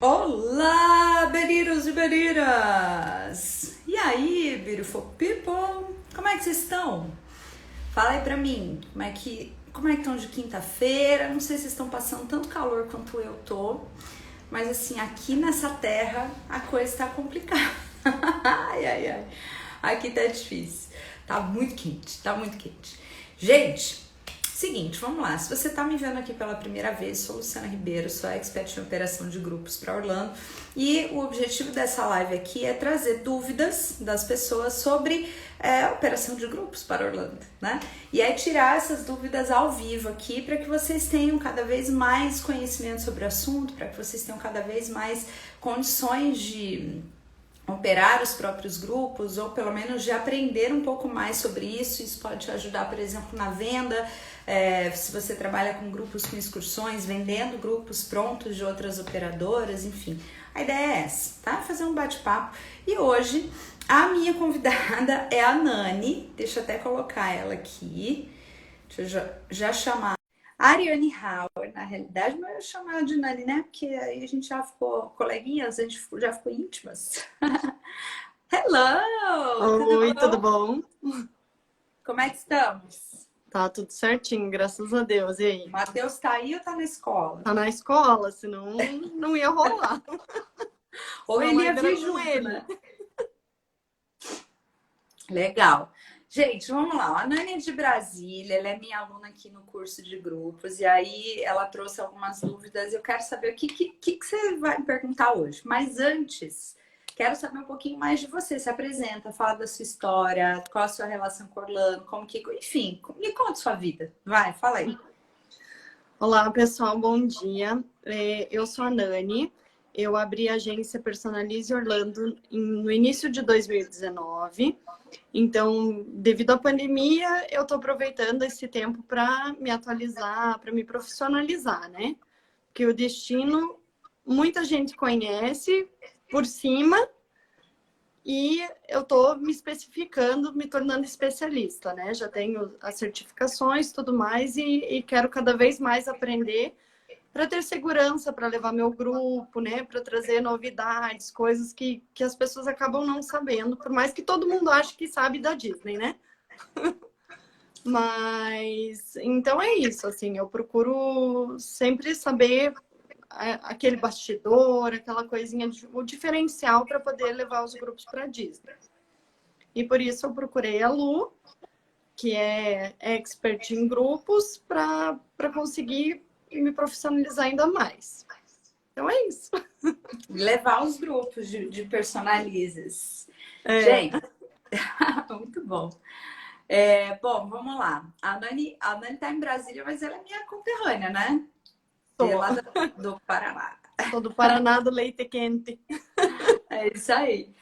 Olá, beriros e beriras! E aí, beautiful people? Como é que vocês estão? Fala aí pra mim, como é que estão de quinta-feira? Não sei se vocês estão passando tanto calor quanto eu tô, mas assim, aqui nessa terra a coisa tá complicada. Ai, ai, ai. Aqui tá difícil. Tá muito quente, tá muito quente. Gente, seguinte, vamos lá. Se você tá me vendo aqui pela primeira vez, sou Luciana Ribeiro, sou expert em operação de grupos para Orlando e o objetivo dessa live aqui é trazer dúvidas das pessoas sobre operação de grupos para Orlando, né? E é tirar essas dúvidas ao vivo aqui para que vocês tenham cada vez mais conhecimento sobre o assunto, para que vocês tenham cada vez mais condições de operar os próprios grupos ou pelo menos de aprender um pouco mais sobre isso. Isso pode te ajudar, por exemplo, na venda, se você trabalha com grupos com excursões, vendendo grupos prontos de outras operadoras, enfim. A ideia é essa, tá? Fazer um bate-papo. E hoje a minha convidada é a Nani, deixa eu até colocar ela aqui, deixa eu já chamar. Ariane Hauer, na realidade, mas eu chamo ela de Nani, né? Porque aí a gente já ficou coleguinhas, a gente já ficou íntimas. Hello! Tudo Oi, tudo bom? bom? Como é que estamos? Tá tudo certinho, graças a Deus. E aí? Matheus tá aí ou tá na escola? Tá na escola, senão não ia rolar. Ou Senão a ele ia live era vir com junto, ele. né? Legal. Gente, vamos lá. A Nani é de Brasília, ela é minha aluna aqui no curso de grupos, e aí ela trouxe algumas dúvidas. Eu quero saber o que você vai me perguntar hoje. Mas antes, quero saber um pouquinho mais de você. Se apresenta, fala da sua história, qual a sua relação com Orlando, enfim, me conta sua vida. Vai, fala aí. Olá, pessoal, bom dia. Eu sou a Nani. Eu abri a agência Personalize Orlando no início de 2019. Então, devido à pandemia, eu estou aproveitando esse tempo para me atualizar, para me profissionalizar, né? Porque o destino, muita gente conhece por cima e eu estou me especificando, me tornando especialista, né? Já tenho as certificações, tudo mais, e quero cada vez mais aprender para ter segurança, para levar meu grupo, né? Para trazer novidades, coisas que as pessoas acabam não sabendo, por mais que todo mundo ache que sabe da Disney, né? Mas, então é isso, assim, eu procuro sempre saber aquele bastidor, aquela coisinha, o diferencial para poder levar os grupos para Disney. E por isso eu procurei a Lu, que é expert em grupos, para conseguir me profissionalizar ainda mais. Então é isso. Levar os grupos de personalizes. É. Gente, muito bom. Bom, vamos lá. A Nani tá em Brasília, mas ela é minha conterrânea, né? Sou, Lá do Paraná. sou do Paraná do Leite Quente. É isso aí.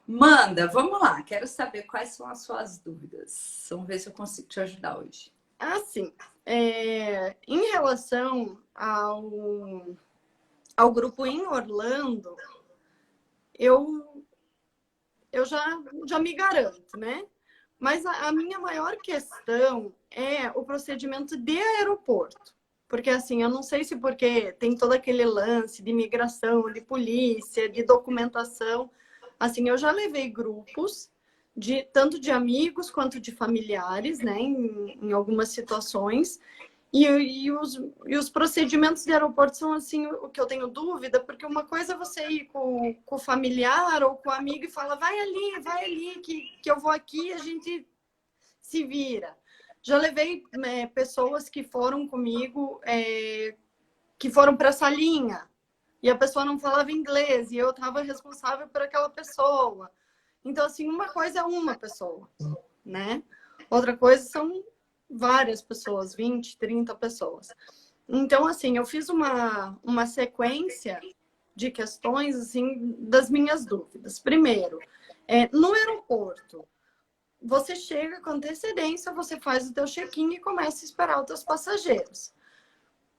Manda, vamos lá. Quero saber quais são as suas dúvidas. Vamos ver se eu consigo te ajudar hoje. Assim, em relação ao grupo em Orlando, eu já me garanto, né? Mas a minha maior questão é o procedimento de aeroporto. Porque, assim, eu não sei se porque tem todo aquele lance de imigração, de polícia, de documentação. Assim, eu já levei grupos, tanto de amigos quanto de familiares, né, em algumas situações. E os procedimentos de aeroporto são, assim, o que eu tenho dúvida, porque uma coisa é você ir com o familiar ou com o amigo e fala, vai ali, que eu vou aqui e a gente se vira. Já levei pessoas que foram comigo, que foram para a salinha, e a pessoa não falava inglês, e eu estava responsável por aquela pessoa. Então, assim, uma coisa é uma pessoa, né? Outra coisa são várias pessoas, 20, 30 pessoas. Então, assim, eu fiz uma sequência de questões, assim, das minhas dúvidas. Primeiro, no aeroporto, você chega com antecedência, você faz o teu check-in e começa a esperar os teus passageiros.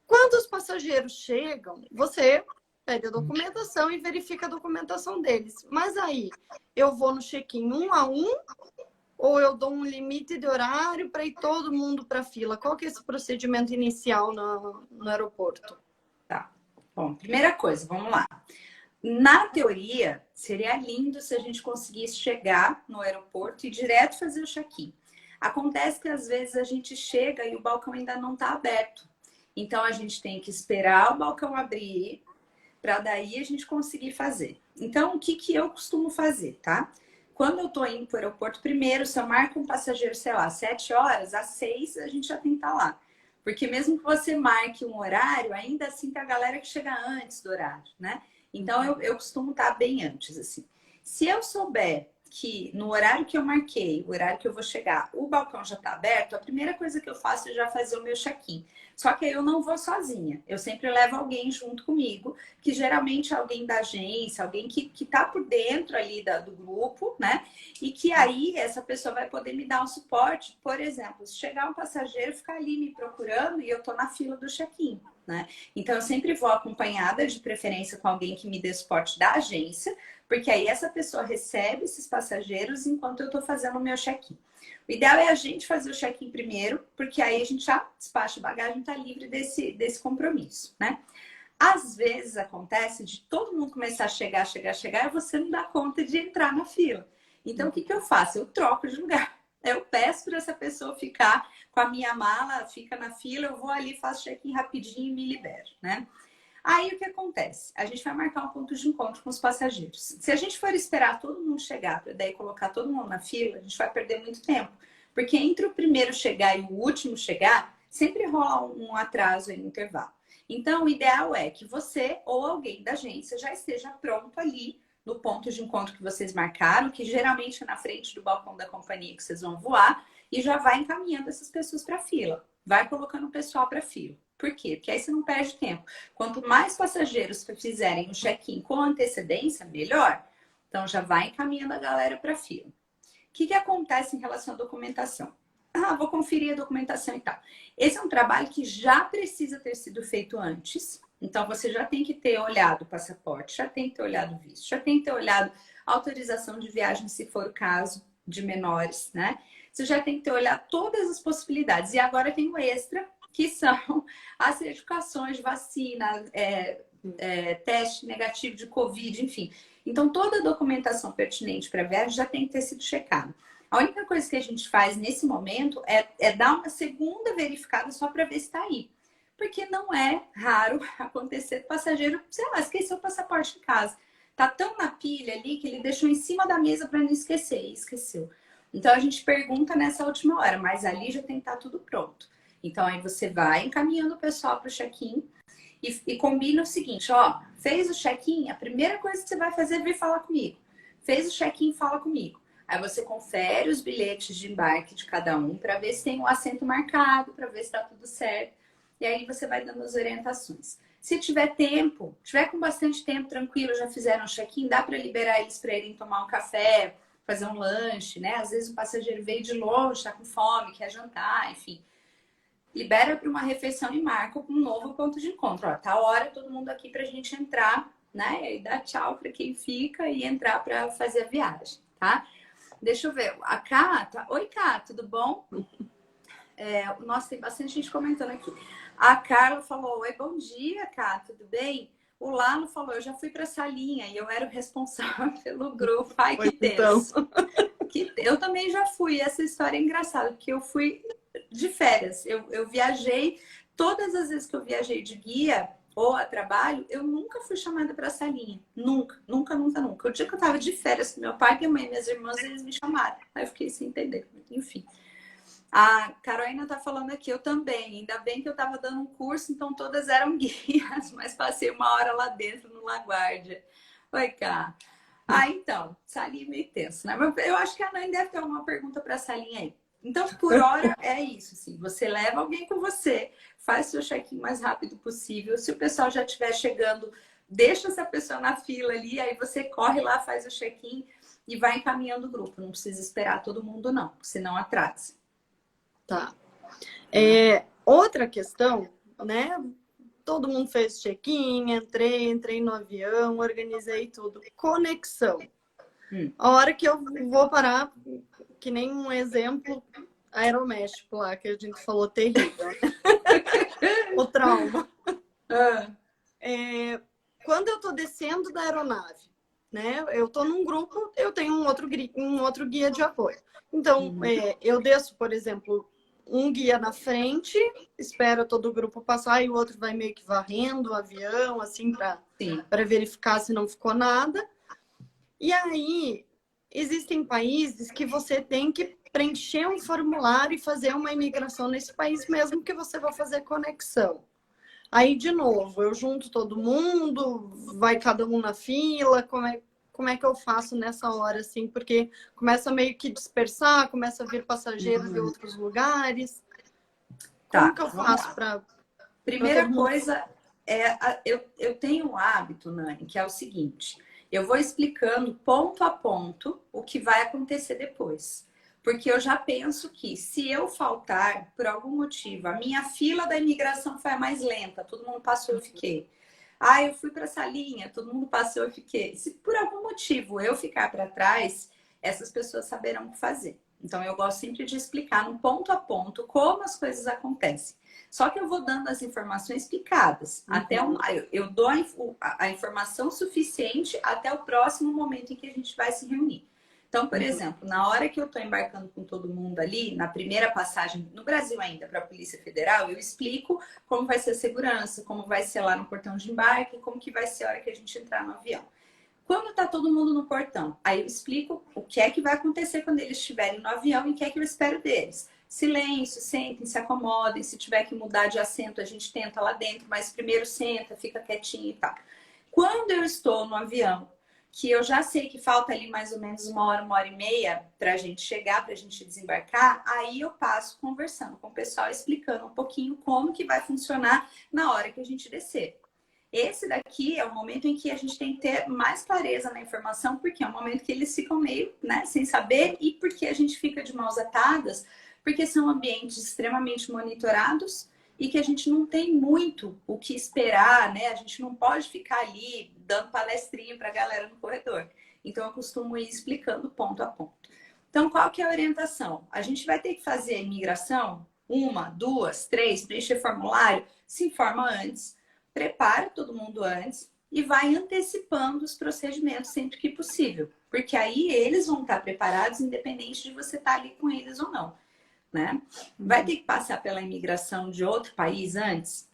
Quando os passageiros chegam, você pede a documentação e verifica a documentação deles. Mas aí, eu vou no check-in um a um ou eu dou um limite de horário para ir todo mundo para a fila? Qual que é esse procedimento inicial no aeroporto? Tá. Bom, primeira coisa, vamos lá. Na teoria, seria lindo se a gente conseguisse chegar no aeroporto e direto fazer o check-in. Acontece que às vezes a gente chega e o balcão ainda não está aberto. Então a gente tem que esperar o balcão abrir para daí a gente conseguir fazer. Então, o que, que eu costumo fazer, tá? Quando eu tô indo para o aeroporto, primeiro, se eu marco um passageiro, sei lá, 7 horas, às 6 a gente já tem que estar lá. Porque mesmo que você marque um horário, ainda assim tem a galera que chega antes do horário, né? Então, eu costumo estar bem antes, assim. Se eu souber que no horário que eu marquei, o horário que eu vou chegar, o balcão já está aberto, a primeira coisa que eu faço é já fazer o meu check-in. Só que aí eu não vou sozinha. Eu sempre levo alguém junto comigo, que geralmente é alguém da agência, alguém que tá por dentro ali do grupo, né? E que aí essa pessoa vai poder me dar um suporte. Por exemplo, se chegar um passageiro, ficar ali me procurando e eu tô na fila do check-in, né? Então eu sempre vou acompanhada, de preferência com alguém que me dê suporte da agência, porque aí essa pessoa recebe esses passageiros enquanto eu estou fazendo o meu check-in. O ideal é a gente fazer o check-in primeiro, porque aí a gente já despacha a bagagem, está livre desse compromisso, né? Às vezes acontece de todo mundo começar a chegar, e você não dá conta de entrar na fila. Então, o que, que eu faço? Eu troco de lugar. Eu peço para essa pessoa ficar com a minha mala, fica na fila, eu vou ali, faço check-in rapidinho e me libero, né? Aí o que acontece? A gente vai marcar um ponto de encontro com os passageiros. Se a gente for esperar todo mundo chegar para daí colocar todo mundo na fila, a gente vai perder muito tempo. Porque entre o primeiro chegar e o último chegar, sempre rola um atraso aí no intervalo. Então, o ideal é que você ou alguém da agência já esteja pronto ali no ponto de encontro que vocês marcaram, que geralmente é na frente do balcão da companhia que vocês vão voar, e já vai encaminhando essas pessoas para a fila. Vai colocando o pessoal para a fila. Por quê? Porque aí você não perde tempo. Quanto mais passageiros fizerem o check-in com antecedência, melhor. Então já vai encaminhando a galera para a fila. O que acontece em relação à documentação? Ah, vou conferir a documentação e tal. Esse é um trabalho que já precisa ter sido feito antes. Então você já tem que ter olhado o passaporte, já tem que ter olhado o visto, já tem que ter olhado a autorização de viagem, se for o caso, de menores, né? Você já tem que ter olhado todas as possibilidades. E agora tem o extra, que são as certificações de vacina, teste negativo de Covid, enfim. Então, toda a documentação pertinente para a viagem já tem que ter sido checada. A única coisa que a gente faz nesse momento é dar uma segunda verificada só para ver se está aí. Porque não é raro acontecer do passageiro, sei lá, esqueceu o passaporte em casa. Tá tão na pilha ali que ele deixou em cima da mesa para não esquecer, e esqueceu. Então, a gente pergunta nessa última hora, mas ali já tem que estar tudo pronto. Então, aí você vai encaminhando o pessoal para o check-in e combina o seguinte, ó, fez o check-in, a primeira coisa que você vai fazer é vir falar comigo. Fez o check-in, fala comigo. Aí você confere os bilhetes de embarque de cada um para ver se tem um assento marcado, para ver se está tudo certo. E aí você vai dando as orientações. Se tiver tempo, tiver com bastante tempo, tranquilo, já fizeram o check-in, dá para liberar eles para irem tomar um café, fazer um lanche, né? Às vezes o passageiro veio de longe, está com fome, quer jantar, enfim. Libera para uma refeição e marca um novo ponto de encontro. Ó, tá a hora, todo mundo aqui para a gente entrar, né? E aí dá tchau para quem fica e entrar para fazer a viagem, tá? Deixa eu ver. A Cá, oi Cá, tudo bom? Nossa, tem bastante gente comentando aqui. A Carla falou, oi, bom dia, Cá, tudo bem? O Lalo falou, eu já fui para essa linha e eu era o responsável pelo grupo. Ai, que tenso. Eu também já fui. Essa história é engraçada, porque eu fui de férias. Eu viajei, todas as vezes que eu viajei de guia ou a trabalho, eu nunca fui chamada para essa linha. Nunca, nunca, nunca, nunca. O dia que eu tava de férias com meu pai, minha mãe e minhas irmãs, eles me chamaram. Aí eu fiquei sem entender. Enfim. A Carolina tá falando aqui, eu também. Ainda bem que eu tava dando um curso, então todas eram guias, mas passei uma hora lá dentro no LaGuardia. Oi, Cá. Então, Salinha é meio tenso, né? Mas eu acho que a Nani deve ter alguma pergunta para a Salinha aí. Então, por hora, é isso, assim. Você leva alguém com você, faz seu check-in mais rápido possível. Se o pessoal já estiver chegando, deixa essa pessoa na fila ali, aí você corre lá, faz o check-in e vai encaminhando o grupo. Não precisa esperar todo mundo, não, senão atrasa. Tá. Outra questão, né? Todo mundo fez check-in, entrei no avião, organizei tudo. Conexão. A hora que eu vou parar, que nem um exemplo Aeroméxico lá, que a gente falou terrível. O trauma. quando eu tô descendo da aeronave, né? Eu tô num grupo, eu tenho um outro guia de apoio. Então, eu desço, por exemplo, um guia na frente, espera todo o grupo passar e o outro vai meio que varrendo o avião, assim, para verificar se não ficou nada. E aí, existem países que você tem que preencher um formulário e fazer uma imigração nesse país mesmo que você vai fazer conexão. Aí, de novo, eu junto todo mundo, vai cada um na fila, como é que eu faço nessa hora, assim? Porque começa meio que dispersar, começa a vir passageiros de outros lugares. Como que eu faço para Primeira todo mundo... coisa, eu tenho um hábito, Nani, que é o seguinte. Eu vou explicando ponto a ponto o que vai acontecer depois. Porque eu já penso que se eu faltar, por algum motivo, a minha fila da imigração foi a mais lenta, todo mundo passou, eu fiquei. Ah, eu fui para essa linha, todo mundo passou, eu fiquei. Se por algum motivo eu ficar para trás, essas pessoas saberão o que fazer. Então eu gosto sempre de explicar no ponto a ponto como as coisas acontecem. Só que eu vou dando as informações picadas. Eu dou a informação suficiente até o próximo momento em que a gente vai se reunir. Então, por exemplo, na hora que eu estou embarcando com todo mundo ali, na primeira passagem, no Brasil ainda, para a Polícia Federal, eu explico como vai ser a segurança, como vai ser lá no portão de embarque, como que vai ser a hora que a gente entrar no avião. Quando está todo mundo no portão, aí eu explico o que é que vai acontecer quando eles estiverem no avião e o que é que eu espero deles. Silêncio, sentem, se acomodem, se tiver que mudar de assento, a gente tenta lá dentro, mas primeiro senta, fica quietinho e tal. Quando eu estou no avião, que eu já sei que falta ali mais ou menos uma hora e meia para a gente chegar, para a gente desembarcar, aí eu passo conversando com o pessoal, explicando um pouquinho como que vai funcionar na hora que a gente descer. Esse daqui é o momento em que a gente tem que ter mais clareza na informação, porque é um momento que eles ficam meio, né, sem saber, e porque a gente fica de mãos atadas, porque são ambientes extremamente monitorados e que a gente não tem muito o que esperar, né? A gente não pode ficar ali dando palestrinha para a galera no corredor. Então, eu costumo ir explicando ponto a ponto. Então, qual que é a orientação? A gente vai ter que fazer a imigração, 1, 2, 3, preencher formulário, se informa antes, prepara todo mundo antes e vai antecipando os procedimentos sempre que possível. Porque aí eles vão estar preparados, independente de você estar ali com eles ou não. Né? Vai ter que passar pela imigração de outro país antes?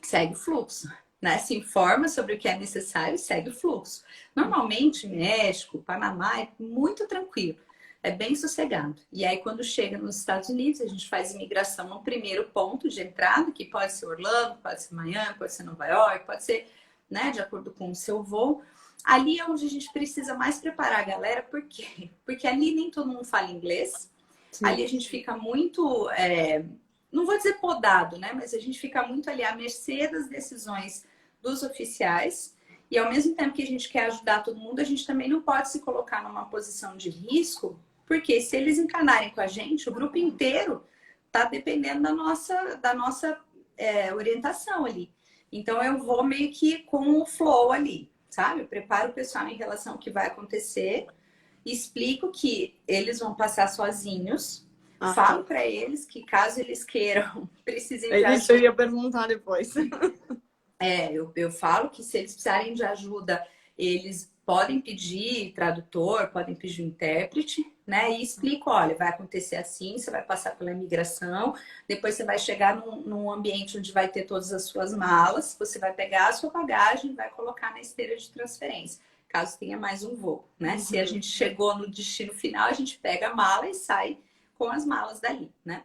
Segue o fluxo, né? Se informa sobre o que é necessário e segue o fluxo. Normalmente, México, Panamá é muito tranquilo, é bem sossegado. E aí, quando chega nos Estados Unidos, a gente faz imigração no primeiro ponto de entrada, que pode ser Orlando, pode ser Miami, pode ser Nova York, pode ser, né, de acordo com o seu voo. Ali é onde a gente precisa mais preparar a galera, por quê? Porque ali nem todo mundo fala inglês. Sim. Ali a gente fica muito, não vou dizer podado, né? Mas a gente fica muito ali à mercê das decisões dos oficiais. E ao mesmo tempo que a gente quer ajudar todo mundo, a gente também não pode se colocar numa posição de risco, porque se eles encanarem com a gente, o grupo inteiro está dependendo da nossa orientação ali. Então eu vou meio que com o flow ali, sabe? Eu preparo o pessoal em relação ao que vai acontecer. Explico que eles vão passar sozinhos. Falo para eles que caso eles queiram, precisem de ajuda. Isso eu ia perguntar depois. Eu falo que se eles precisarem de ajuda, eles podem pedir tradutor, podem pedir um intérprete, né? E explico, olha, vai acontecer assim, você vai passar pela imigração, depois você vai chegar num ambiente onde vai ter todas as suas malas, você vai pegar a sua bagagem e vai colocar na esteira de transferência. Caso tenha mais um voo, né? Uhum. Se a gente chegou no destino final, a gente pega a mala e sai com as malas dali, né?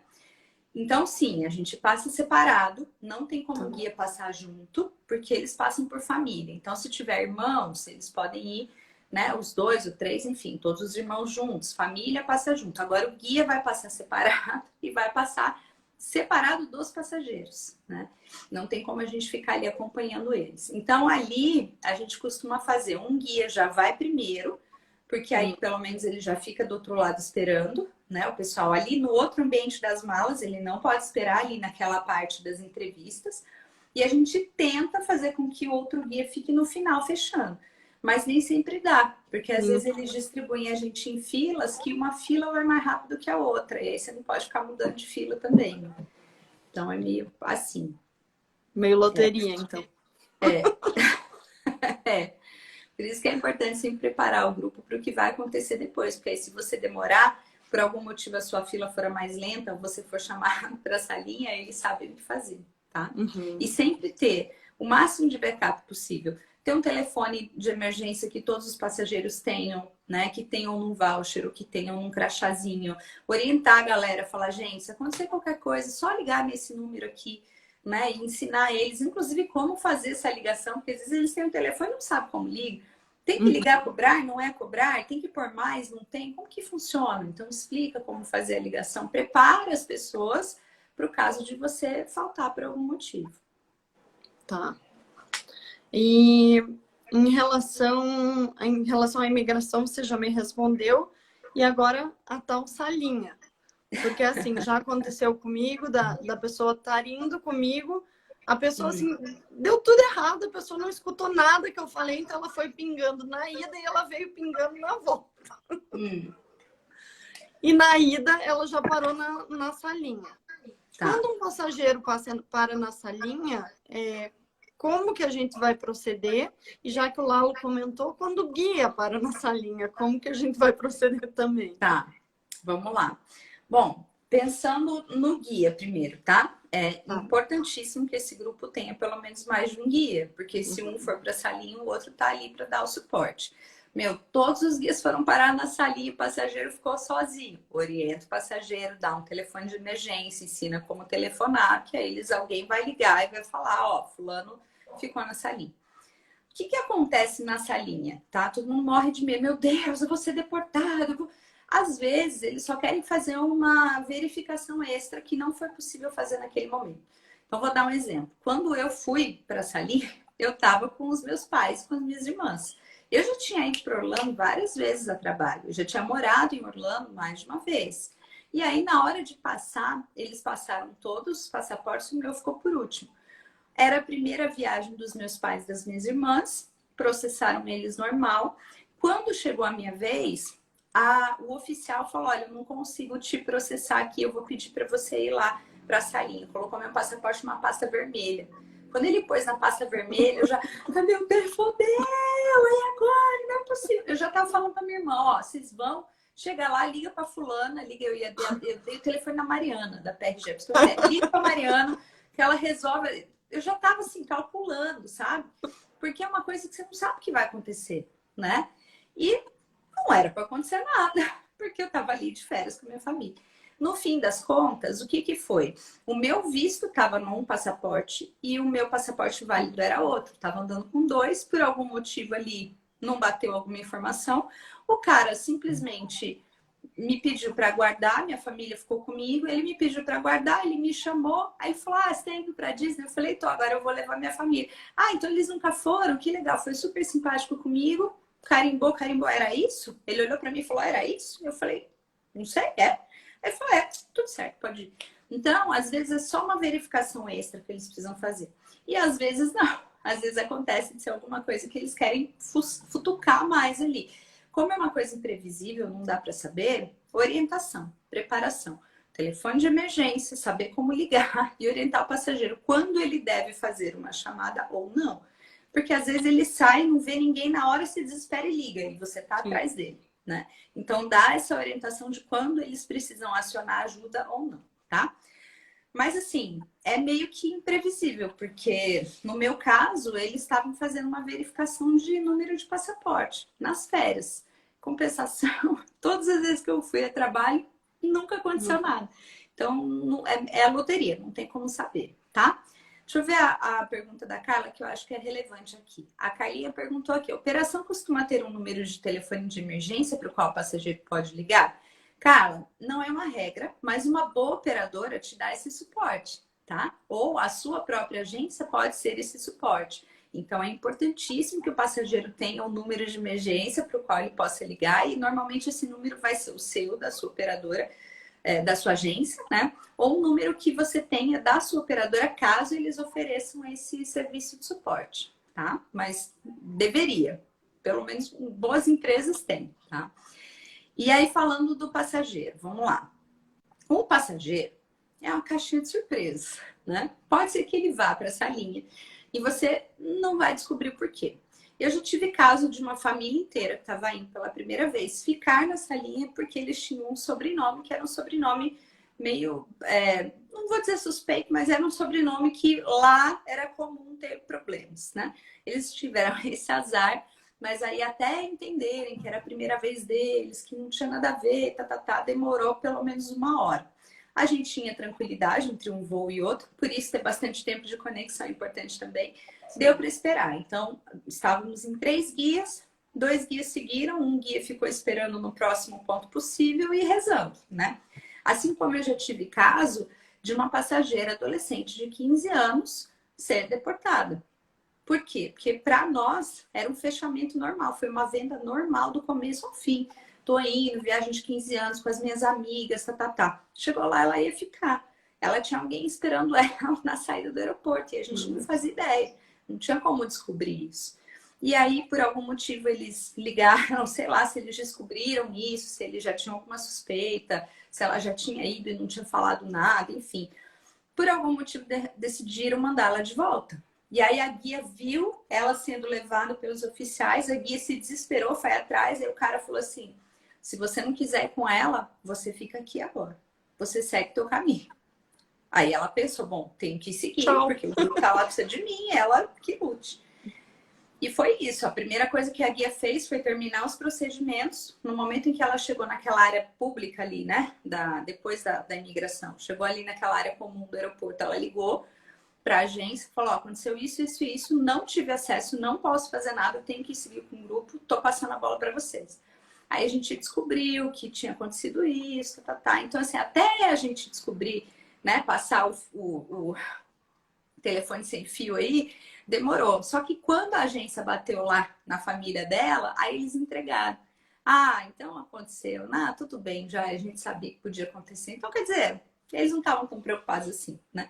Então, sim, a gente passa separado, não tem como o guia passar junto, porque eles passam por família. Então, se tiver irmãos, eles podem ir, né? Os 2, os 3, enfim, todos os irmãos juntos. Família passa junto. Agora, o guia vai passar separado e vai passar separado dos passageiros, né? Não tem como a gente ficar ali acompanhando eles. Então, ali, a gente costuma fazer um guia já vai primeiro, porque aí, pelo menos, ele já fica do outro lado esperando, né? O pessoal ali no outro ambiente das malas, ele não pode esperar ali naquela parte das entrevistas. E a gente tenta fazer com que o outro guia fique no final fechando. Mas nem sempre dá, porque às vezes eles distribuem a gente em filas, que uma fila vai mais rápido que a outra. E aí você não pode ficar mudando de fila também, né? Então é meio assim. Meio loteria, então. É. Por isso que é importante sempre preparar o grupo para o que vai acontecer depois. Porque aí, se você demorar, por algum motivo a sua fila for mais lenta, ou você for chamado para a salinha, eles sabem o que fazer, tá? E sempre ter o máximo de backup possível. Ter um telefone de emergência que todos os passageiros tenham, né? Que tenham um voucher, ou que tenham um crachazinho. Orientar a galera, falar, gente, se acontecer qualquer coisa, só ligar nesse número aqui, né? E ensinar eles, inclusive, como fazer essa ligação, porque às vezes eles têm um telefone e não sabem como liga. Tem que ligar, cobrar, não é cobrar? Tem que pôr mais, não tem? Como que funciona? Então, explica como fazer a ligação. Prepara as pessoas para o caso de você faltar por algum motivo. Tá. E em relação à imigração, você já me respondeu. E agora a tal salinha. Porque, assim, já aconteceu comigo, da pessoa estar indo comigo, a pessoa, assim, deu tudo errado, a pessoa não escutou nada que eu falei, então ela foi pingando na ida e ela veio pingando na volta. E na ida, ela já parou na salinha. Tá. Quando um passageiro para na salinha, como que a gente vai proceder? E já que o Lalo comentou, quando o guia para na salinha, como que a gente vai proceder também? Tá, vamos lá. Bom, pensando no guia primeiro, tá? É importantíssimo que esse grupo tenha pelo menos mais de um guia, porque se um for para a salinha, o outro tá ali para dar o suporte. Meu, todos os guias foram parar na salinha e o passageiro ficou sozinho. Orienta o passageiro, dá um telefone de emergência, ensina como telefonar, que aí alguém vai ligar e vai falar, ó, fulano ficou na salinha. O que acontece na salinha, tá? Todo mundo morre de medo. Meu Deus, eu vou ser deportado. Às vezes, eles só querem fazer uma verificação extra que não foi possível fazer naquele momento. Então, vou dar um exemplo. Quando eu fui para a salinha, eu estava com os meus pais, com as minhas irmãs. Eu já tinha ido para Orlando várias vezes a trabalho. Eu já tinha morado em Orlando mais de uma vez. E aí, na hora de passar, eles passaram todos os passaportes e o meu ficou por último. Era a primeira viagem dos meus pais e das minhas irmãs. Processaram eles normal. Quando chegou a minha vez, o oficial falou, olha, eu não consigo te processar aqui, eu vou pedir para você ir lá para a salinha. Colocou meu passaporte numa pasta vermelha. Quando ele pôs na pasta vermelha, eu já, meu Deus, fodeu, e agora? Não é possível. Eu já estava falando para minha irmã, ó, vocês vão chegar lá, liga para fulana, eu dei o telefone da Mariana, da PRG, liga para Mariana, que ela resolve. Eu já estava assim, calculando, sabe? Porque é uma coisa que você não sabe o que vai acontecer, né? E não era para acontecer nada, porque eu estava ali de férias com a minha família. No fim das contas, o que foi? O meu visto estava num passaporte e o meu passaporte válido era outro. Estava andando com dois, por algum motivo ali não bateu alguma informação. O cara simplesmente me pediu para guardar, minha família ficou comigo, ele me pediu para guardar, ele me chamou, aí falou, você tem ido para Disney? Eu falei, tô, agora eu vou levar minha família. Então eles nunca foram? Que legal, foi super simpático comigo, carimbou, era isso? Ele olhou para mim e falou, era isso? Eu falei, não sei, é. Aí ele falou, tudo certo, pode ir. Então, às vezes é só uma verificação extra que eles precisam fazer. E às vezes não. Às vezes acontece de ser alguma coisa que eles querem futucar mais ali. Como é uma coisa imprevisível, não dá para saber, orientação, preparação. Telefone de emergência, saber como ligar e orientar o passageiro quando ele deve fazer uma chamada ou não. Porque às vezes ele sai, não vê ninguém, na hora se desespera e liga, e você tá atrás dele, né? Então dá essa orientação de quando eles precisam acionar ajuda ou não, tá? Mas assim, é meio que imprevisível, porque no meu caso, eles estavam fazendo uma verificação de número de passaporte nas férias. Compensação, todas as vezes que eu fui a trabalho, nunca aconteceu nada. Então, é a loteria, não tem como saber, tá? Deixa eu ver a pergunta da Carla, que eu acho que é relevante aqui. A Carlinha perguntou aqui, a operação costuma ter um número de telefone de emergência para o qual o passageiro pode ligar? Carla, não é uma regra, mas uma boa operadora te dá esse suporte, tá? Ou a sua própria agência pode ser esse suporte. Então, é importantíssimo que o passageiro tenha um número de emergência para o qual ele possa ligar e normalmente esse número vai ser o seu, da sua operadora, da sua agência, né? Ou um número que você tenha da sua operadora, caso eles ofereçam esse serviço de suporte, tá? Mas deveria. Pelo menos boas empresas têm, tá? E aí, falando do passageiro, vamos lá. O passageiro é uma caixinha de surpresa, né? Pode ser que ele vá para essa linha e você não vai descobrir por quê. Eu já tive caso de uma família inteira que estava indo pela primeira vez ficar na salinha porque eles tinham um sobrenome que era um sobrenome meio, não vou dizer suspeito, mas era um sobrenome que lá era comum ter problemas, né? Eles tiveram esse azar, mas aí até entenderem que era a primeira vez deles, que não tinha nada a ver, demorou pelo menos 1 hora. A gente tinha tranquilidade entre um voo e outro, por isso ter bastante tempo de conexão é importante também. Deu para esperar. Então, estávamos em 3 guias, 2 guias seguiram, um guia ficou esperando no próximo ponto possível e rezando, né? Assim como eu já tive caso de uma passageira adolescente de 15 anos ser deportada. Por quê? Porque para nós era um fechamento normal, foi uma venda normal do começo ao fim. Tô indo, viagem de 15 anos com as minhas amigas, Chegou lá, ela ia ficar. Ela tinha alguém esperando ela na saída do aeroporto e a gente não fazia ideia. Não tinha como descobrir isso. E aí, por algum motivo, eles ligaram, sei lá, se eles descobriram isso, se eles já tinham alguma suspeita, se ela já tinha ido e não tinha falado nada, enfim. Por algum motivo, decidiram mandá-la de volta. E aí a guia viu ela sendo levada pelos oficiais, a guia se desesperou, foi atrás, e o cara falou assim, se você não quiser ir com ela, você fica aqui agora. Você segue teu caminho. Aí ela pensou, bom, tenho que seguir, Tchau. porque o grupo tá lá, precisa de mim, ela que lute. E foi isso. A primeira coisa que a guia fez foi terminar os procedimentos. No momento em que ela chegou naquela área pública ali, né? Depois da imigração. Chegou ali naquela área comum do aeroporto. Ela ligou para a agência e falou, aconteceu isso, isso e isso. Não tive acesso, não posso fazer nada. Tenho que seguir com o grupo. Tô passando a bola para vocês. Aí a gente descobriu que tinha acontecido isso, Então, assim, até a gente descobrir, né? Passar o telefone sem fio aí, demorou. Só que quando a agência bateu lá na família dela, aí eles entregaram. Ah, então aconteceu. Ah, tudo bem, já a gente sabia que podia acontecer. Então, quer dizer, eles não estavam tão preocupados assim, né?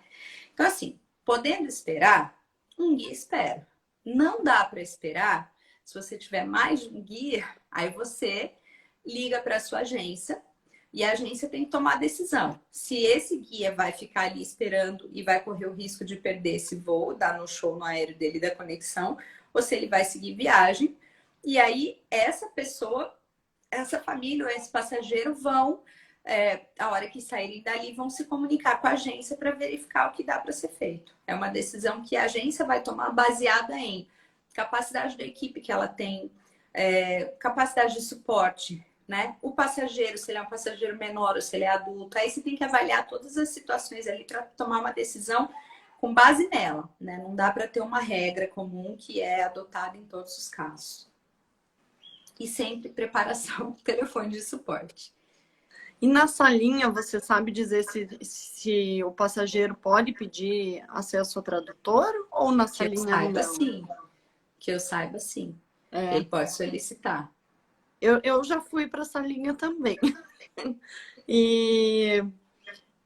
Então, assim, podendo esperar, um guia espera. Não dá para esperar. Se você tiver mais de um guia, aí você liga para a sua agência e a agência tem que tomar a decisão. Se esse guia vai ficar ali esperando e vai correr o risco de perder esse voo, dar no show no aéreo dele da conexão, ou se ele vai seguir viagem. E aí, essa pessoa, essa família ou esse passageiro vão, a hora que saírem dali, vão se comunicar com a agência para verificar o que dá para ser feito. É uma decisão que a agência vai tomar baseada em capacidade da equipe que ela tem, capacidade de suporte, né? O passageiro, se ele é um passageiro menor ou se ele é adulto, aí você tem que avaliar todas as situações ali para tomar uma decisão com base nela, né? Não dá para ter uma regra comum que é adotada em todos os casos. E sempre preparação do telefone de suporte. E na salinha, você sabe dizer se o passageiro pode pedir acesso ao tradutor ou na salinha saiba, não? sim. Que eu saiba, sim. Ele pode solicitar. Eu já fui para essa linha também. E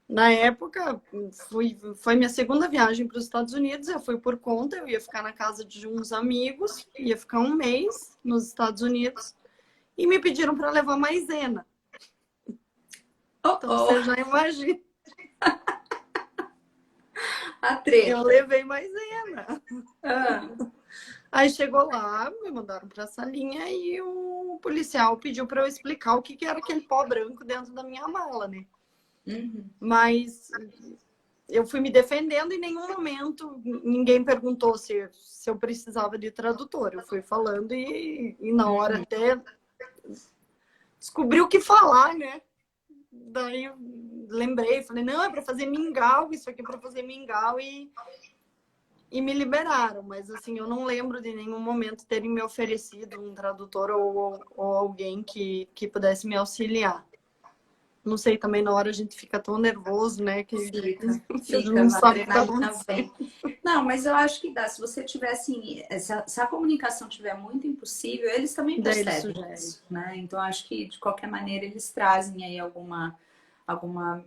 na época, foi minha segunda viagem para os Estados Unidos. Eu fui por conta, eu ia ficar na casa de uns amigos, ia ficar um mês nos Estados Unidos. E me pediram para levar maisena. Então você já imagina. A treta. Eu levei maisena. Aí chegou lá, me mandaram para a salinha e o policial pediu para eu explicar o que era aquele pó branco dentro da minha mala, né? Mas eu fui me defendendo e em nenhum momento ninguém perguntou se eu precisava de tradutor. Eu fui falando e na hora até descobri o que falar, né? Daí eu lembrei, falei, não, é para fazer mingau, isso aqui é para fazer mingau e me liberaram, mas assim, eu não lembro de nenhum momento terem me oferecido um tradutor ou alguém que pudesse me auxiliar. Não sei, também na hora a gente fica tão nervoso, né? Que fica não sabe o que tá acontecendo. Não, mas eu acho que dá. Se você tiver assim, se a comunicação tiver muito impossível, eles também percebem isso, né? Então acho que de qualquer maneira eles trazem aí alguma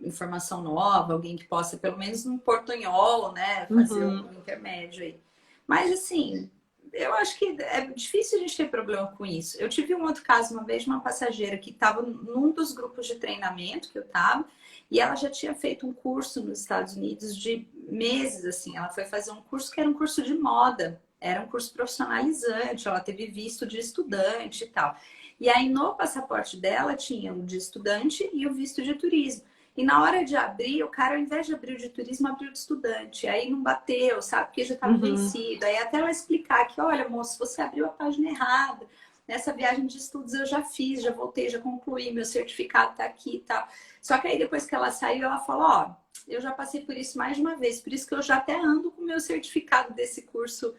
informação nova, alguém que possa, pelo menos um portunhol, né, fazer um intermédio aí. Mas, assim, eu acho que é difícil a gente ter problema com isso. Eu tive um outro caso uma vez de uma passageira que estava num dos grupos de treinamento que eu estava, e ela já tinha feito um curso nos Estados Unidos de meses, assim. Ela foi fazer um curso que era um curso de moda. era um curso profissionalizante, ela teve visto de estudante e tal. E aí no passaporte dela tinha o de estudante e o visto de turismo. E na hora de abrir, o cara, ao invés de abrir o de turismo, abriu o de estudante. Aí não bateu, sabe? Porque já estava vencido. Aí até ela explicar que, olha, moço, você abriu a página errada. Nessa viagem de estudos eu já fiz, já voltei, já concluí, meu certificado tá aqui e tal. Só que aí depois que ela saiu, ela falou, ó, eu já passei por isso mais de uma vez, por isso que eu já até ando com o meu certificado desse curso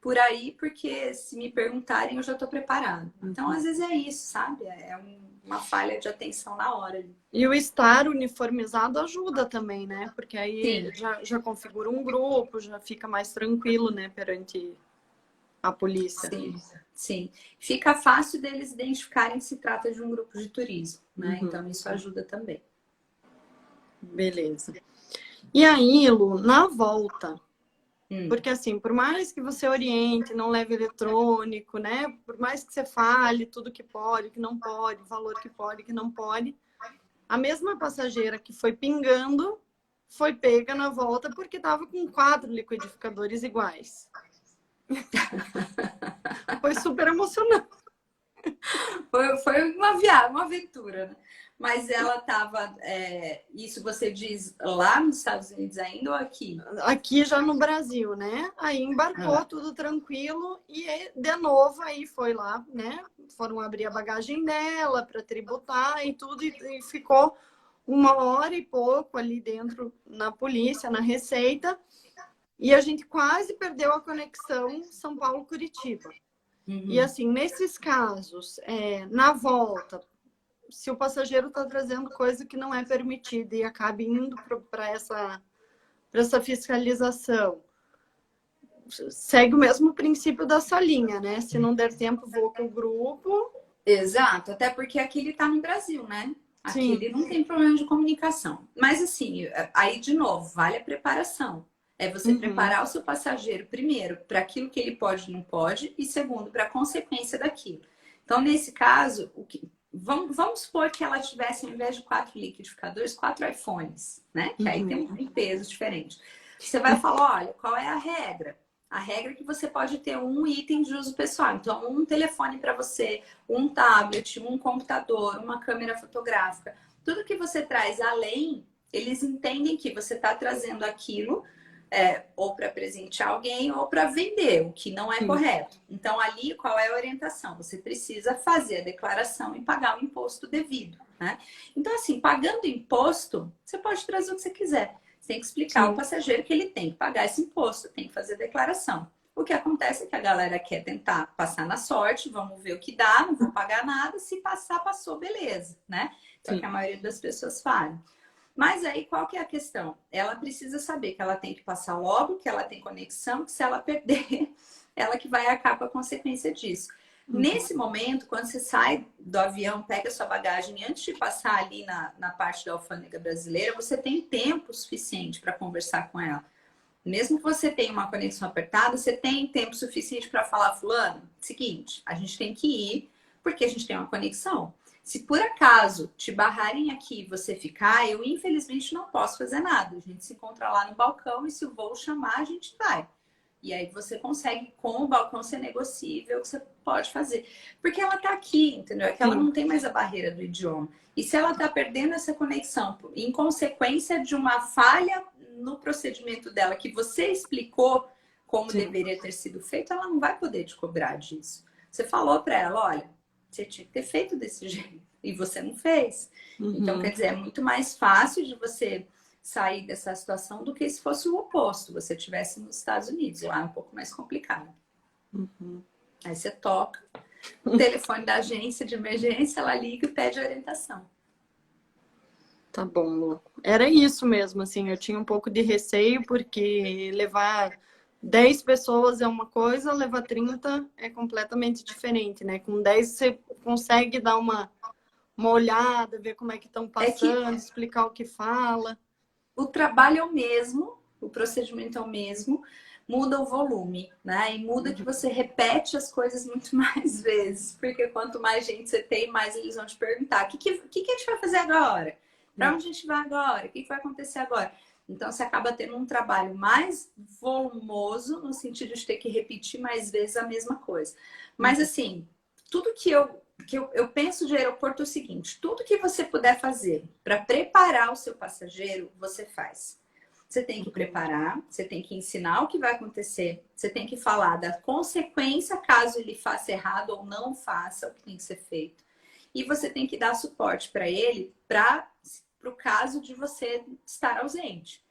por aí, porque se me perguntarem, eu já tô preparado. Então, às vezes é isso, sabe? É uma falha de atenção na hora. E o estar uniformizado ajuda também, né? Porque aí Sim. já configura um grupo, já fica mais tranquilo, né, perante a polícia. Sim, sim. Fica fácil deles identificarem se trata de um grupo de turismo, né? Então isso ajuda também. Beleza. E aí, Lu, na volta, porque assim, por mais que você oriente, não leve eletrônico, né? Por mais que você fale tudo que pode, que não pode, valor que pode, que não pode, a mesma passageira que foi pingando foi pega na volta porque estava com 4 liquidificadores iguais. Foi super emocionante. Foi uma viagem, uma aventura, né? Mas ela estava. Isso você diz lá nos Estados Unidos ainda ou aqui? Aqui já no Brasil, né? Aí embarcou tudo tranquilo e de novo aí foi lá, né? Foram abrir a bagagem dela para tributar e tudo e ficou 1 hora e pouco ali dentro na polícia, na Receita. E a gente quase perdeu a conexão São Paulo-Curitiba. E assim, nesses casos, na volta, se o passageiro está trazendo coisa que não é permitida e acaba indo para essa fiscalização, segue o mesmo princípio da salinha, né? Se não der tempo, vou com o grupo. Exato, até porque aqui ele está no Brasil, né? Aqui Sim. ele não tem problema de comunicação. Mas assim, aí de novo, vale a preparação. É você preparar o seu passageiro, primeiro, para aquilo que ele pode e não pode, e segundo, para a consequência daquilo. Então, nesse caso, vamos supor que ela tivesse, ao invés de 4 liquidificadores, 4 iPhones, né? Que aí tem um peso diferente. Você vai falar, olha, qual é a regra? A regra é que você pode ter um item de uso pessoal. Então, um telefone para você, um tablet, um computador, uma câmera fotográfica. Tudo que você traz além, eles entendem que você está trazendo aquilo ou para presentear alguém ou para vender, o que não é correto. Então, ali, qual é a orientação? Você precisa fazer a declaração e pagar o imposto devido, né? Então, assim, pagando imposto, você pode trazer o que você quiser. Você tem que explicar ao passageiro que ele tem que pagar esse imposto, tem que fazer a declaração. O que acontece é que a galera quer tentar passar na sorte, vamos ver o que dá, não vou pagar nada, se passar, passou, beleza, né? Só que a maioria das pessoas falham. Mas aí, qual que é a questão? Ela precisa saber que ela tem que passar logo, que ela tem conexão, que se ela perder, ela que vai arcar com a consequência disso. Nesse momento, quando você sai do avião, pega sua bagagem, antes de passar ali na parte da alfândega brasileira, você tem tempo suficiente para conversar com ela. Mesmo que você tenha uma conexão apertada, você tem tempo suficiente para falar, fulano, seguinte, a gente tem que ir porque a gente tem uma conexão. Se por acaso te barrarem aqui e você ficar, eu infelizmente não posso fazer nada. A gente se encontra lá no balcão e se o voo chamar, a gente vai. E aí você consegue, com o balcão, ser negociável, o que você pode fazer. Porque ela tá aqui, entendeu? É que ela não tem mais a barreira do idioma. E se ela tá perdendo essa conexão em consequência de uma falha no procedimento dela, que você explicou como deveria ter sido feito, ela não vai poder te cobrar disso. Você falou para ela, olha, você tinha que ter feito desse jeito e você não fez. Então, quer dizer, é muito mais fácil de você sair dessa situação do que se fosse o oposto, você estivesse nos Estados Unidos. Lá é um pouco mais complicado. Aí você toca o telefone da agência de emergência, ela liga e pede orientação. Tá bom, Lu. Era isso mesmo, assim, eu tinha um pouco de receio, porque levar 10 pessoas é uma coisa, levar 30 é completamente diferente, né? Com 10 você consegue dar uma olhada, ver como é que estão passando, explicar o que fala. O trabalho é o mesmo, o procedimento é o mesmo, muda o volume, né? E muda que você repete as coisas muito mais vezes, porque quanto mais gente você tem, mais eles vão te perguntar: o que a gente vai fazer agora? Para onde a gente vai agora? O que vai acontecer agora? Então, você acaba tendo um trabalho mais volumoso, no sentido de ter que repetir mais vezes a mesma coisa. Mas, assim, tudo que eu penso de aeroporto é o seguinte: tudo que você puder fazer para preparar o seu passageiro, você faz. Você tem que preparar, você tem que ensinar o que vai acontecer, você tem que falar da consequência caso ele faça errado ou não faça o que tem que ser feito. E você tem que dar suporte para ele para o caso de você estar ausente.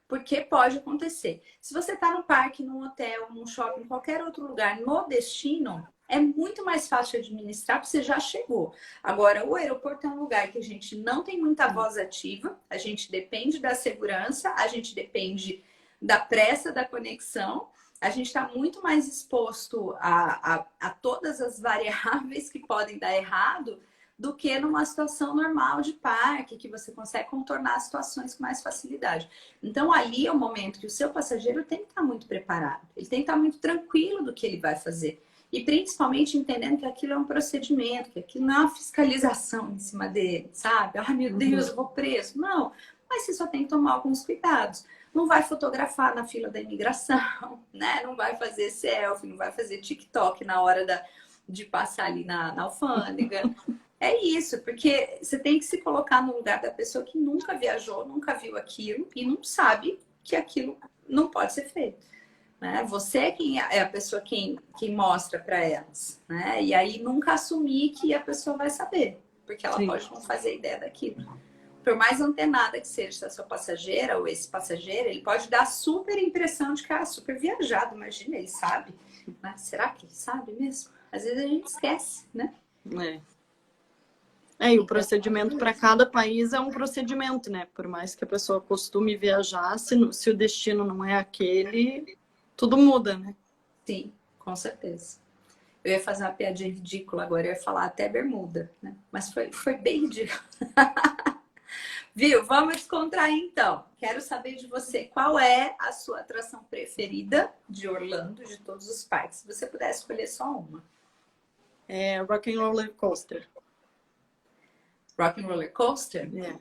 Porque pode acontecer. Se você está no parque, num hotel, num shopping, em qualquer outro lugar, no destino, é muito mais fácil de administrar porque você já chegou. Agora, o aeroporto é um lugar que a gente não tem muita voz ativa, a gente depende da segurança, a gente depende da pressa da conexão, a gente está muito mais exposto a todas as variáveis que podem dar errado do que numa situação normal de parque, que você consegue contornar as situações com mais facilidade. Então, ali é o momento que o seu passageiro tem que estar muito preparado, ele tem que estar muito tranquilo do que ele vai fazer. E principalmente entendendo que aquilo é um procedimento, que aquilo não é uma fiscalização em cima dele, sabe? Ai, meu Deus, eu vou preso. Não, mas você só tem que tomar alguns cuidados. Não vai fotografar na fila da imigração, né? Não vai fazer selfie, não vai fazer TikTok na hora de passar ali na alfândega. É isso, porque você tem que se colocar no lugar da pessoa que nunca viajou, nunca viu aquilo e não sabe que aquilo não pode ser feito. Né? Você é quem é a pessoa quem mostra para elas, né? E aí nunca assumir que a pessoa vai saber, porque ela pode não fazer ideia daquilo. Por mais antenada que seja a sua passageira ou esse passageiro, ele pode dar super impressão de que é super viajado. Imagina, ele sabe. Né? Será que ele sabe mesmo? Às vezes a gente esquece, né? E o procedimento para cada país é um procedimento, né? Por mais que a pessoa costume viajar, se o destino não é aquele, tudo muda, né? Sim, com certeza. Eu ia fazer uma piadinha ridícula agora, eu ia falar até bermuda, né? Mas foi bem ridículo. Viu? Vamos descontrair então. Quero saber de você, qual é a sua atração preferida de Orlando, de todos os parques? Se você puder escolher só uma. É Rock and Roller Coaster. Rock and Roller Coaster? É.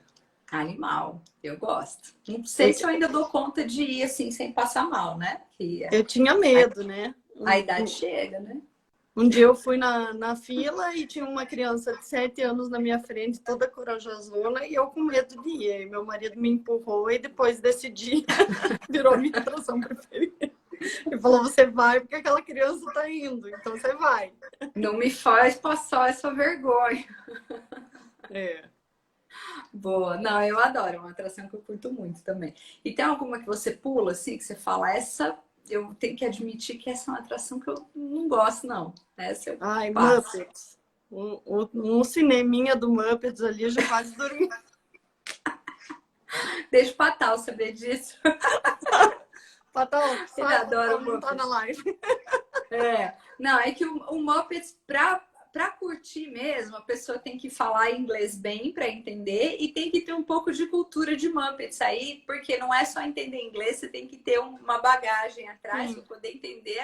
Animal, eu gosto. Não sei se eu ainda dou conta de ir assim, sem passar mal, né? Eu tinha medo, né? A idade chega, né? Um dia eu fui na fila e tinha uma criança de 7 anos na minha frente, toda corajosona, e eu com medo de ir. E meu marido me empurrou e depois desse dia virou minha atração preferida. Ele falou, você vai porque aquela criança tá indo, então você vai. Não me faz passar essa vergonha. Boa. Não, eu adoro. É uma atração que eu curto muito também. E tem alguma que você pula, assim, que você fala, essa... Eu tenho que admitir que essa é uma atração que eu não gosto, não. Essa eu passo. Muppets. Um cineminha do Muppets ali, eu já quase dormi. Deixa o Patal saber disso. Patal, Ele adora o não tá na live. Não, é que o Muppets, pra curtir mesmo, a pessoa tem que falar inglês bem para entender e tem que ter um pouco de cultura de Muppets aí, porque não é só entender inglês, você tem que ter uma bagagem atrás para poder entender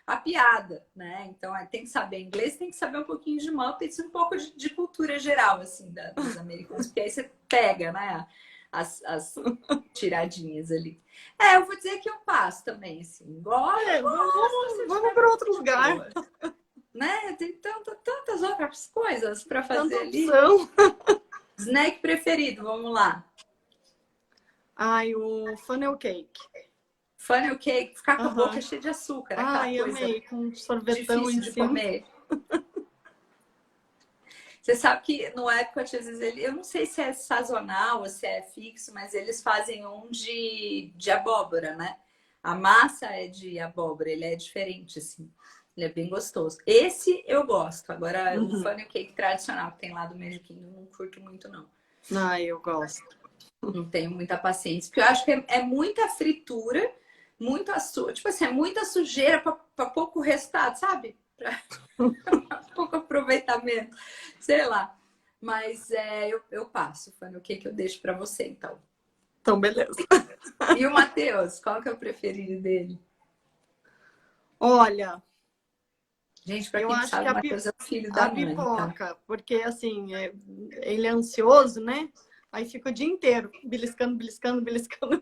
a piada, né? Então, tem que saber inglês, tem que saber um pouquinho de Muppets e um pouco de cultura geral, assim, dos americanos, porque aí você pega, né, as tiradinhas ali. Eu vou dizer que eu passo também, assim. Vamos para outro lugar. Né? Tem tantas outras coisas para fazer ali. Snack preferido, vamos lá. O funnel cake. Funnel cake, ficar com a boca cheia de açúcar. Ai, amei, com sorvetão difícil de comer. Você sabe que no Epcot, às vezes, eu não sei se é sazonal ou se é fixo, mas eles fazem um de abóbora, né? A massa é de abóbora, ele é diferente, assim. Ele é bem gostoso. Esse eu gosto. Agora, o funnel cake tradicional que tem lá do Magic Kingdom, não curto muito, não. Eu gosto. Não tenho muita paciência. Porque eu acho que é muita fritura, muito açúcar. Tipo assim, é muita sujeira para pouco resultado, sabe? Pra pouco aproveitamento. Sei lá. Mas eu passo. O funnel cake eu deixo para você, então. Então, beleza. E o Matheus? Qual que é o preferido dele? Olha... Gente, pra quem não sabe, o Matheus é o filho da mãe. Pipoca, porque assim, ele é ansioso, né? Aí fica o dia inteiro beliscando, beliscando, beliscando.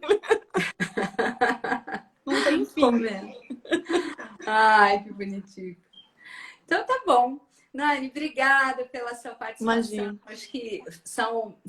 Não tem fim. Comendo. Ai, que bonitinho. Então tá bom. Nani, obrigada pela sua participação. Imagina. Acho que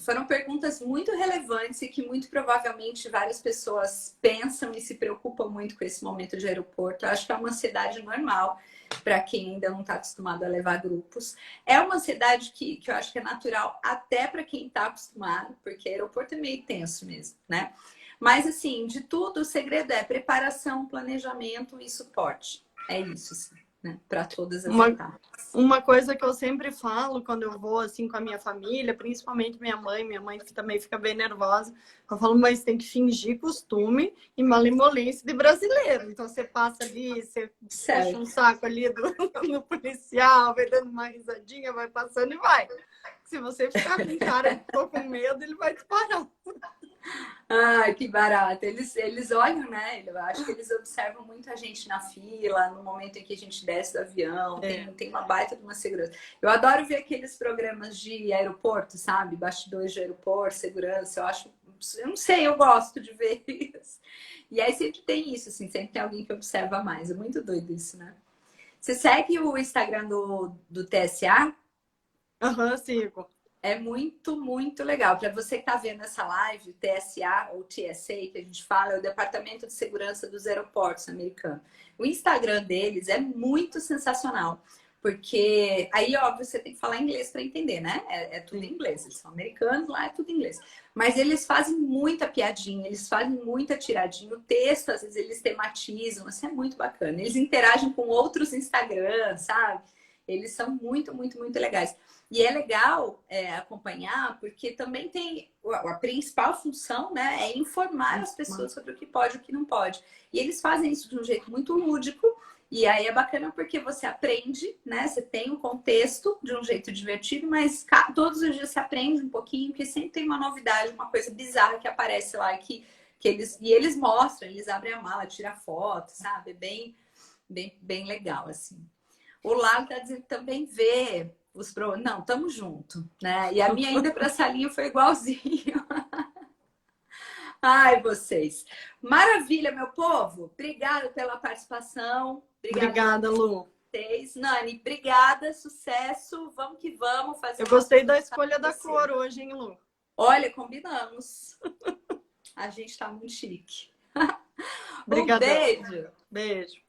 foram perguntas muito relevantes e que muito provavelmente várias pessoas pensam e se preocupam muito com esse momento de aeroporto. Eu acho que é uma ansiedade normal para quem ainda não está acostumado a levar grupos. É uma ansiedade que eu acho que é natural até para quem está acostumado, porque aeroporto é meio tenso mesmo, né? Mas assim, de tudo, o segredo é preparação, planejamento e suporte. É isso, sim, né? Para todas as etapas. Uma coisa que eu sempre falo quando eu vou assim com a minha família, principalmente minha mãe que também fica bem nervosa, eu falo, mas tem que fingir costume e malemolência de brasileiro. Então você passa ali, você puxa um saco ali do policial, vai dando uma risadinha, vai passando e vai. Se você ficar com cara de tô com medo, ele vai te parar. Ai, que barato. Eles olham, né? Eu acho que eles observam muito a gente na fila, no momento em que a gente desce do avião. Tem uma baita de uma segurança. Eu adoro ver aqueles programas de aeroporto, sabe? Bastidores de aeroporto, segurança. Eu não sei, eu gosto de ver isso. E aí sempre tem isso, assim, sempre tem alguém que observa mais. É muito doido isso, né? Você segue o Instagram do TSA? Aham, sigo. É muito, muito legal. Para você que está vendo essa live, o TSA ou TSA, que a gente fala, é o Departamento de Segurança dos Aeroportos americano. O Instagram deles é muito sensacional, porque aí, óbvio, você tem que falar inglês para entender, né? É tudo em inglês. Eles são americanos, lá é tudo em inglês. Mas eles fazem muita piadinha, eles fazem muita tiradinha. O texto, às vezes, eles tematizam. Isso é muito bacana. Eles interagem com outros Instagrams, sabe? Eles são muito, muito, muito legais. E é legal acompanhar, porque também tem a principal função, né, é informar as pessoas sobre o que pode e o que não pode. E eles fazem isso de um jeito muito lúdico, e aí é bacana porque você aprende, né? Você tem um contexto de um jeito divertido, mas todos os dias você aprende um pouquinho, porque sempre tem uma novidade, uma coisa bizarra que aparece lá que eles mostram, eles abrem a mala, tiram foto, sabe? É bem, bem, bem legal, assim. O Lalo tá dizendo que também vê Não, tamo junto, né? E a minha ida para a salinha foi igualzinho. Ai, vocês. Maravilha, meu povo. Obrigada pela participação. Obrigada, Lu. Vocês. Nani, obrigada, sucesso. Vamos que vamos fazer. Eu gostei da escolha da cor hoje, hein, Lu? Olha, combinamos. A gente tá muito chique. Obrigadão. Um beijo. Beijo.